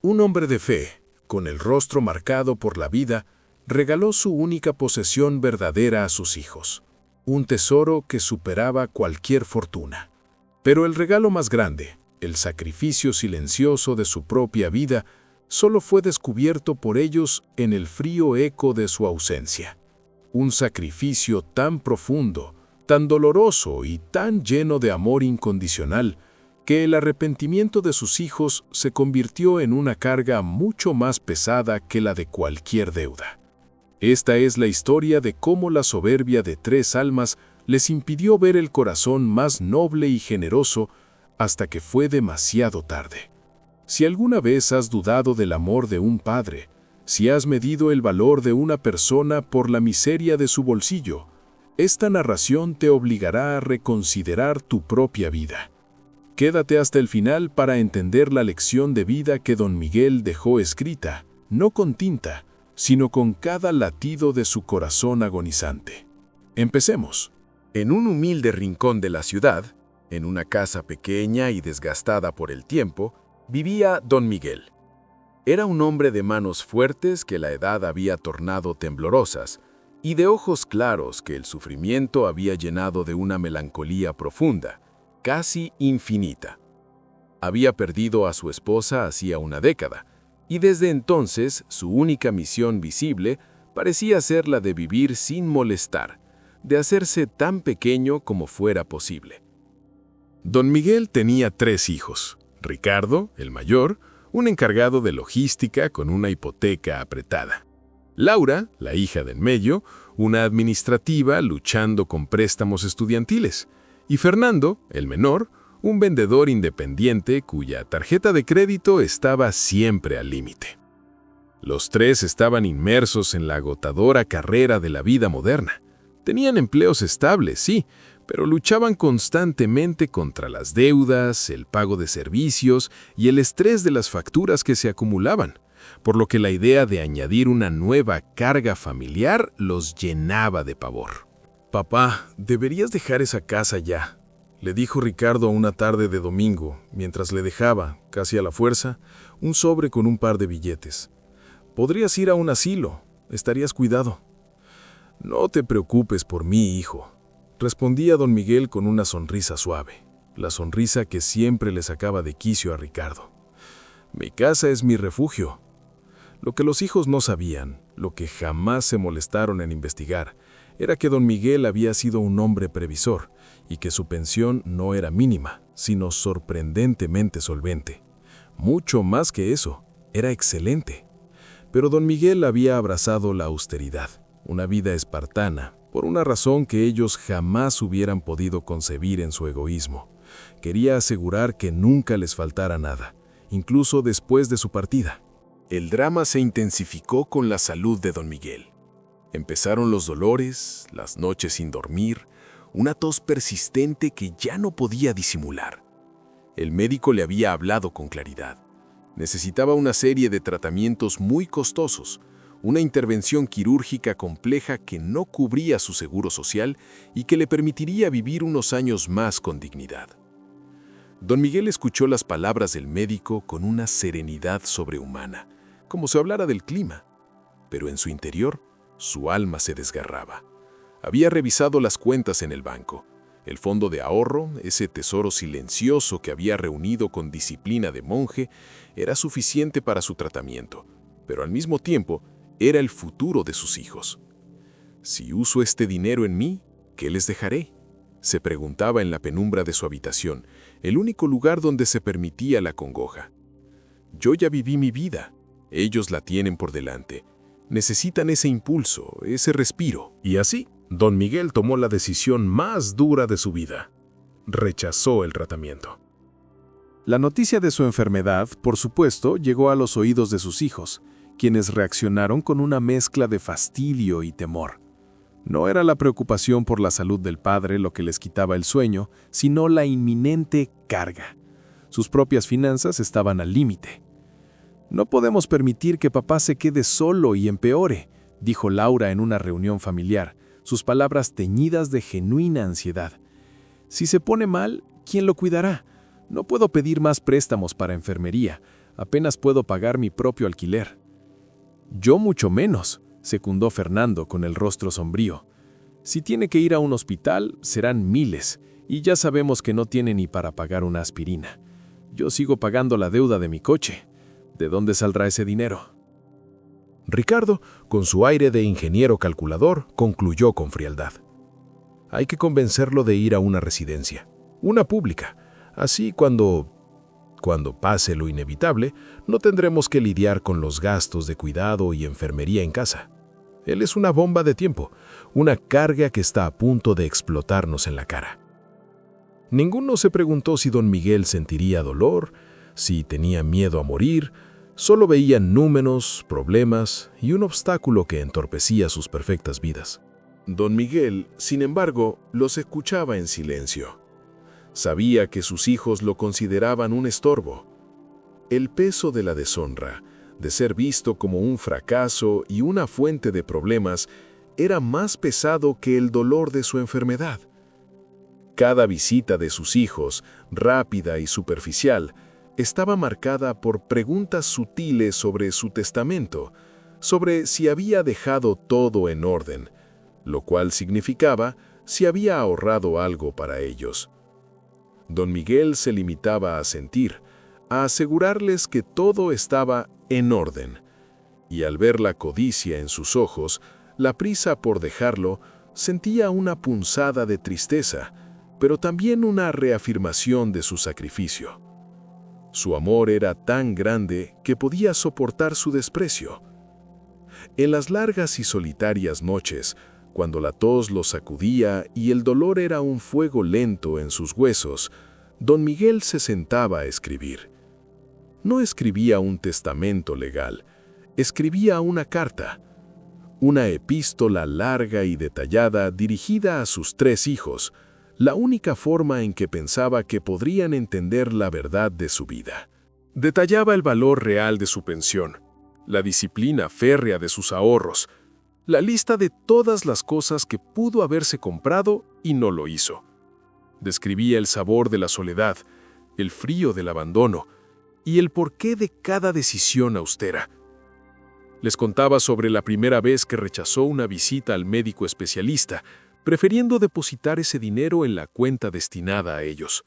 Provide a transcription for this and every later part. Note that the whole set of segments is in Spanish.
Un hombre de fe, con el rostro marcado por la vida, regaló su única posesión verdadera a sus hijos, un tesoro que superaba cualquier fortuna. Pero el regalo más grande, el sacrificio silencioso de su propia vida, solo fue descubierto por ellos en el frío eco de su ausencia. Un sacrificio tan profundo, tan doloroso y tan lleno de amor incondicional, que el arrepentimiento de sus hijos se convirtió en una carga mucho más pesada que la de cualquier deuda. Esta es la historia de cómo la soberbia de tres almas les impidió ver el corazón más noble y generoso hasta que fue demasiado tarde. Si alguna vez has dudado del amor de un padre, si has medido el valor de una persona por la miseria de su bolsillo, esta narración te obligará a reconsiderar tu propia vida. Quédate hasta el final para entender la lección de vida que don Miguel dejó escrita, no con tinta, sino con cada latido de su corazón agonizante. Empecemos. En un humilde rincón de la ciudad, en una casa pequeña y desgastada por el tiempo, vivía don Miguel. Era un hombre de manos fuertes que la edad había tornado temblorosas y de ojos claros que el sufrimiento había llenado de una melancolía profunda, casi infinita. Había perdido a su esposa hacía una década, y desde entonces su única misión visible parecía ser la de vivir sin molestar, de hacerse tan pequeño como fuera posible. Don Miguel tenía 3 hijos. Ricardo, el mayor, un encargado de logística con una hipoteca apretada. Laura, la hija del medio, una administrativa luchando con préstamos estudiantiles. Y Fernando, el menor, un vendedor independiente cuya tarjeta de crédito estaba siempre al límite. Los 3 estaban inmersos en la agotadora carrera de la vida moderna. Tenían empleos estables, sí, pero luchaban constantemente contra las deudas, el pago de servicios y el estrés de las facturas que se acumulaban, por lo que la idea de añadir una nueva carga familiar los llenaba de pavor. «Papá, deberías dejar esa casa ya», le dijo Ricardo una tarde de domingo, mientras le dejaba, casi a la fuerza, un sobre con un par de billetes. «Podrías ir a un asilo, estarías cuidado». «No te preocupes por mí, hijo», respondía don Miguel con una sonrisa suave, la sonrisa que siempre le sacaba de quicio a Ricardo. «Mi casa es mi refugio». Lo que los hijos no sabían, lo que jamás se molestaron en investigar, era que don Miguel había sido un hombre previsor y que su pensión no era mínima, sino sorprendentemente solvente. Mucho más que eso, era excelente. Pero don Miguel había abrazado la austeridad, una vida espartana, por una razón que ellos jamás hubieran podido concebir en su egoísmo. Quería asegurar que nunca les faltara nada, incluso después de su partida. El drama se intensificó con la salud de don Miguel. Empezaron los dolores, las noches sin dormir, una tos persistente que ya no podía disimular. El médico le había hablado con claridad. Necesitaba una serie de tratamientos muy costosos, una intervención quirúrgica compleja que no cubría su seguro social y que le permitiría vivir unos años más con dignidad. Don Miguel escuchó las palabras del médico con una serenidad sobrehumana, como si hablara del clima, pero en su interior su alma se desgarraba. Había revisado las cuentas en el banco. El fondo de ahorro, ese tesoro silencioso que había reunido con disciplina de monje, era suficiente para su tratamiento, pero al mismo tiempo era el futuro de sus hijos. «Si uso este dinero en mí, ¿qué les dejaré?», se preguntaba en la penumbra de su habitación, el único lugar donde se permitía la congoja. «Yo ya viví mi vida, ellos la tienen por delante. Necesitan ese impulso, ese respiro». Y así, don Miguel tomó la decisión más dura de su vida. Rechazó el tratamiento. La noticia de su enfermedad, por supuesto, llegó a los oídos de sus hijos, quienes reaccionaron con una mezcla de fastidio y temor. No era la preocupación por la salud del padre lo que les quitaba el sueño, sino la inminente carga. Sus propias finanzas estaban al límite. «No podemos permitir que papá se quede solo y empeore», dijo Laura en una reunión familiar, sus palabras teñidas de genuina ansiedad. «Si se pone mal, ¿quién lo cuidará? No puedo pedir más préstamos para enfermería. Apenas puedo pagar mi propio alquiler. Yo mucho menos, secundó Fernando con el rostro sombrío. Si tiene que ir a un hospital, serán miles, y ya sabemos que no tiene ni para pagar una aspirina. Yo sigo pagando la deuda de mi coche. ¿De dónde saldrá ese dinero? Ricardo, con su aire de ingeniero calculador, concluyó con frialdad. Hay que convencerlo de ir a una residencia, una pública. Así cuando pase lo inevitable, no tendremos que lidiar con los gastos de cuidado y enfermería en casa. Él es una bomba de tiempo, una carga que está a punto de explotarnos en la cara. Ninguno se preguntó si don Miguel sentiría dolor, si tenía miedo a morir. Solo veían números, problemas y un obstáculo que entorpecía sus perfectas vidas. Don Miguel, sin embargo, los escuchaba en silencio. Sabía que sus hijos lo consideraban un estorbo. El peso de la deshonra, de ser visto como un fracaso y una fuente de problemas, era más pesado que el dolor de su enfermedad. Cada visita de sus hijos, rápida y superficial, estaba marcada por preguntas sutiles sobre su testamento, sobre si había dejado todo en orden, lo cual significaba si había ahorrado algo para ellos. Don Miguel se limitaba a sentir, a asegurarles que todo estaba en orden, y al ver la codicia en sus ojos, la prisa por dejarlo, sentía una punzada de tristeza, pero también una reafirmación de su sacrificio. Su amor era tan grande que podía soportar su desprecio. En las largas y solitarias noches, cuando la tos lo sacudía y el dolor era un fuego lento en sus huesos, don Miguel se sentaba a escribir. No escribía un testamento legal, escribía una carta, una epístola larga y detallada dirigida a sus 3 hijos, la única forma en que pensaba que podrían entender la verdad de su vida. Detallaba el valor real de su pensión, la disciplina férrea de sus ahorros, la lista de todas las cosas que pudo haberse comprado y no lo hizo. Describía el sabor de la soledad, el frío del abandono y el porqué de cada decisión austera. Les contaba sobre la primera vez que rechazó una visita al médico especialista, prefiriendo depositar ese dinero en la cuenta destinada a ellos.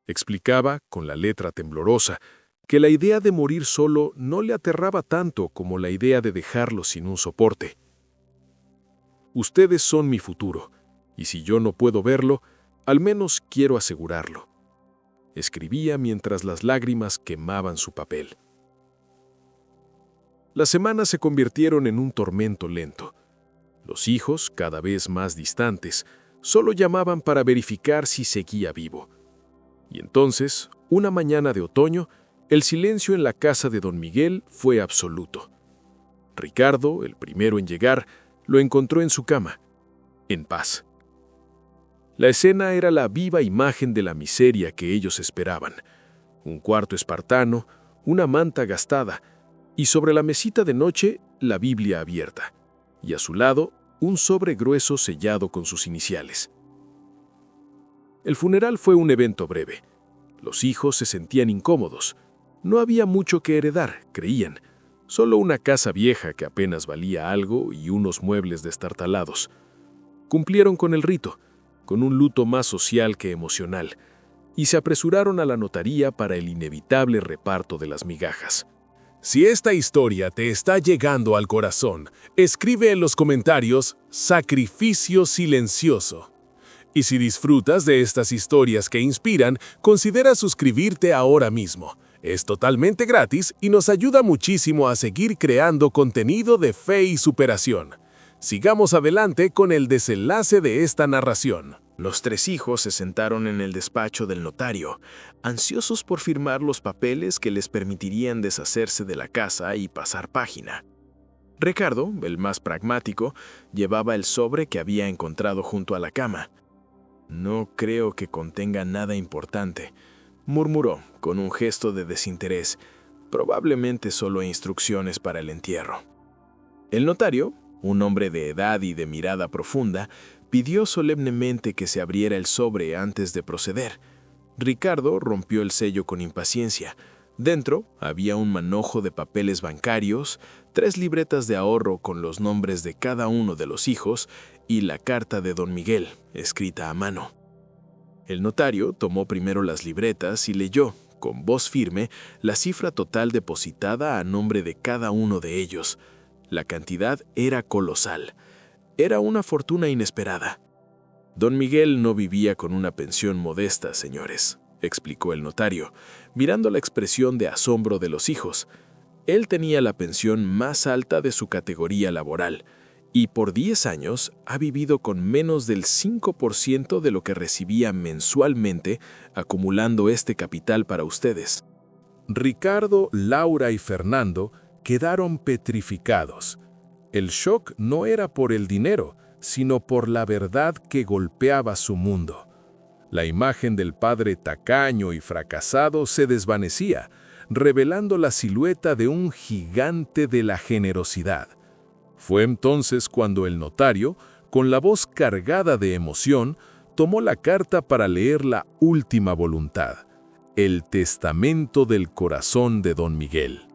Explicaba, con la letra temblorosa, que la idea de morir solo no le aterraba tanto como la idea de dejarlo sin un soporte. Ustedes son mi futuro, y si yo no puedo verlo, al menos quiero asegurarlo. Escribía mientras las lágrimas quemaban su papel. Las semanas se convirtieron en un tormento lento. Los hijos, cada vez más distantes, solo llamaban para verificar si seguía vivo. Y entonces, una mañana de otoño, el silencio en la casa de don Miguel fue absoluto. Ricardo, el primero en llegar, lo encontró en su cama, en paz. La escena era la viva imagen de la miseria que ellos esperaban. Un cuarto espartano, una manta gastada, y sobre la mesita de noche, la Biblia abierta, y a su lado, un sobre grueso sellado con sus iniciales. El funeral fue un evento breve. Los hijos se sentían incómodos. No había mucho que heredar, creían. Solo una casa vieja que apenas valía algo y unos muebles destartalados. Cumplieron con el rito, con un luto más social que emocional, y se apresuraron a la notaría para el inevitable reparto de las migajas. Si esta historia te está llegando al corazón, escribe en los comentarios "sacrificio silencioso". Y si disfrutas de estas historias que inspiran, considera suscribirte ahora mismo. Es totalmente gratis y nos ayuda muchísimo a seguir creando contenido de fe y superación. Sigamos adelante con el desenlace de esta narración. Los 3 hijos se sentaron en el despacho del notario, ansiosos por firmar los papeles que les permitirían deshacerse de la casa y pasar página. Ricardo, el más pragmático, llevaba el sobre que había encontrado junto a la cama. «No creo que contenga nada importante», murmuró con un gesto de desinterés, probablemente solo instrucciones para el entierro. El notario, un hombre de edad y de mirada profunda, pidió solemnemente que se abriera el sobre antes de proceder. Ricardo rompió el sello con impaciencia, Dentro había un manojo de papeles bancarios, 3 libretas de ahorro con los nombres de cada uno de los hijos y la carta de don Miguel, escrita a mano. El notario tomó primero las libretas y leyó, con voz firme, la cifra total depositada a nombre de cada uno de ellos. La cantidad era colosal. Era una fortuna inesperada. Don Miguel no vivía con una pensión modesta, señores, explicó el notario, mirando la expresión de asombro de los hijos. Él tenía la pensión más alta de su categoría laboral, y por 10 años ha vivido con menos del 5% de lo que recibía mensualmente, acumulando este capital para ustedes. Ricardo, Laura y Fernando quedaron petrificados. El shock no era por el dinero, sino por la verdad que golpeaba su mundo. La imagen del padre tacaño y fracasado se desvanecía, revelando la silueta de un gigante de la generosidad. Fue entonces cuando el notario, con la voz cargada de emoción, tomó la carta para leer la última voluntad, el testamento del corazón de don Miguel.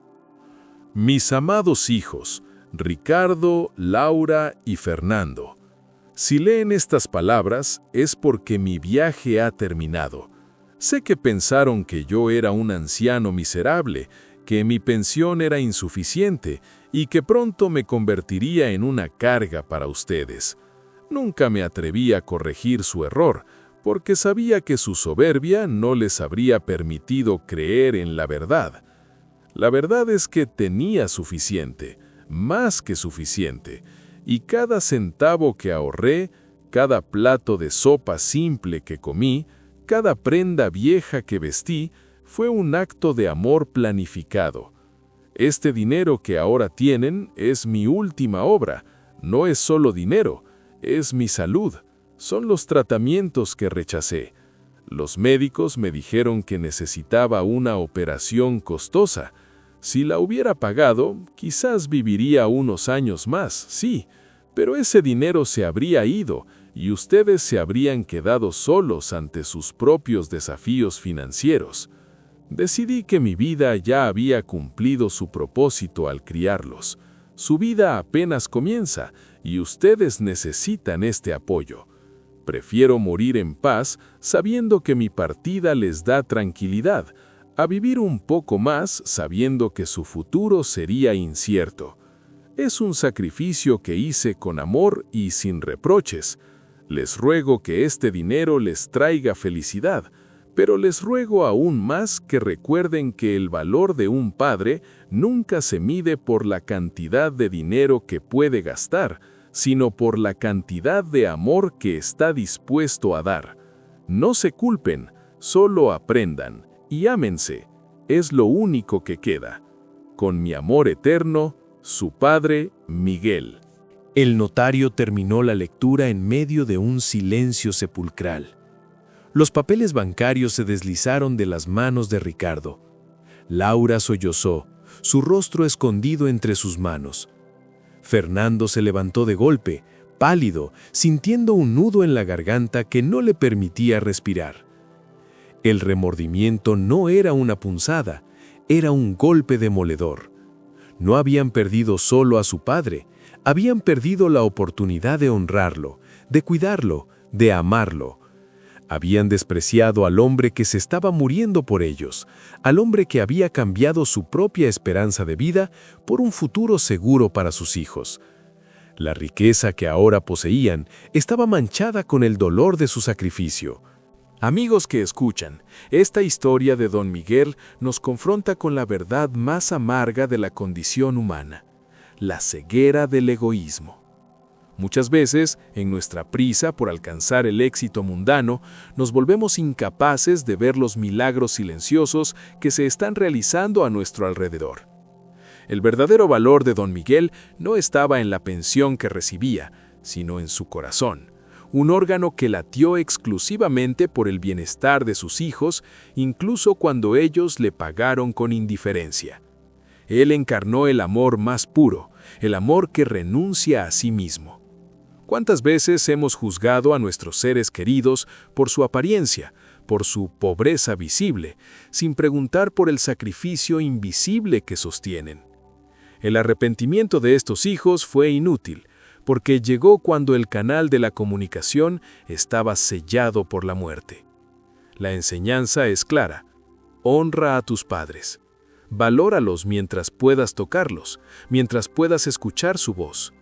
Mis amados hijos, Ricardo, Laura y Fernando, si leen estas palabras es porque mi viaje ha terminado. Sé que pensaron que yo era un anciano miserable, que mi pensión era insuficiente y que pronto me convertiría en una carga para ustedes. Nunca me atreví a corregir su error, porque sabía que su soberbia no les habría permitido creer en la verdad. La verdad es que tenía suficiente, más que suficiente, y cada centavo que ahorré, cada plato de sopa simple que comí, cada prenda vieja que vestí, fue un acto de amor planificado. Este dinero que ahora tienen es mi última obra. No es solo dinero, es mi salud. Son los tratamientos que rechacé. Los médicos me dijeron que necesitaba una operación costosa. Si la hubiera pagado, quizás viviría unos años más, sí, pero ese dinero se habría ido y ustedes se habrían quedado solos ante sus propios desafíos financieros. Decidí que mi vida ya había cumplido su propósito al criarlos. Su vida apenas comienza y ustedes necesitan este apoyo. Prefiero morir en paz sabiendo que mi partida les da tranquilidad, a vivir un poco más sabiendo que su futuro sería incierto. Es un sacrificio que hice con amor y sin reproches. Les ruego que este dinero les traiga felicidad, pero les ruego aún más que recuerden que el valor de un padre nunca se mide por la cantidad de dinero que puede gastar, sino por la cantidad de amor que está dispuesto a dar. No se culpen, solo aprendan y ámense. Es lo único que queda. Con mi amor eterno, su padre, Miguel. El notario terminó la lectura en medio de un silencio sepulcral. Los papeles bancarios se deslizaron de las manos de Ricardo. Laura sollozó, su rostro escondido entre sus manos. Fernando se levantó de golpe, pálido, sintiendo un nudo en la garganta que no le permitía respirar. El remordimiento no era una punzada, era un golpe demoledor. No habían perdido solo a su padre, habían perdido la oportunidad de honrarlo, de cuidarlo, de amarlo. Habían despreciado al hombre que se estaba muriendo por ellos, al hombre que había cambiado su propia esperanza de vida por un futuro seguro para sus hijos. La riqueza que ahora poseían estaba manchada con el dolor de su sacrificio. Amigos que escuchan, esta historia de Don Miguel nos confronta con la verdad más amarga de la condición humana, la ceguera del egoísmo. Muchas veces, en nuestra prisa por alcanzar el éxito mundano, nos volvemos incapaces de ver los milagros silenciosos que se están realizando a nuestro alrededor. El verdadero valor de Don Miguel no estaba en la pensión que recibía, sino en su corazón, un órgano que latió exclusivamente por el bienestar de sus hijos, incluso cuando ellos le pagaron con indiferencia. Él encarnó el amor más puro, el amor que renuncia a sí mismo. ¿Cuántas veces hemos juzgado a nuestros seres queridos por su apariencia, por su pobreza visible, sin preguntar por el sacrificio invisible que sostienen. El arrepentimiento de estos hijos fue inútil, porque llegó cuando el canal de la comunicación estaba sellado por la muerte. La enseñanza es clara: honra a tus padres. Valóralos mientras puedas tocarlos, mientras puedas escuchar su voz.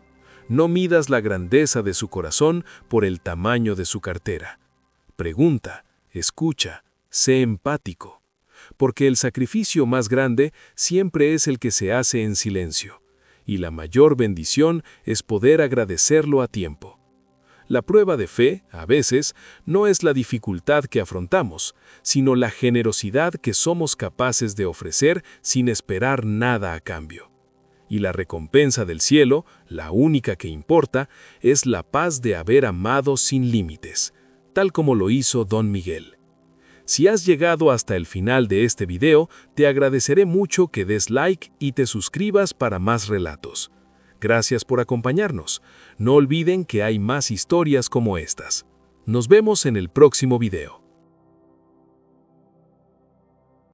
No midas la grandeza de su corazón por el tamaño de su cartera. Pregunta, escucha, sé empático, porque el sacrificio más grande siempre es el que se hace en silencio, y la mayor bendición es poder agradecerlo a tiempo. La prueba de fe, a veces, no es la dificultad que afrontamos, sino la generosidad que somos capaces de ofrecer sin esperar nada a cambio. Y la recompensa del cielo, la única que importa, es la paz de haber amado sin límites, tal como lo hizo Don Miguel. Si has llegado hasta el final de este video, te agradeceré mucho que des like y te suscribas para más relatos. Gracias por acompañarnos. No olviden que hay más historias como estas. Nos vemos en el próximo video.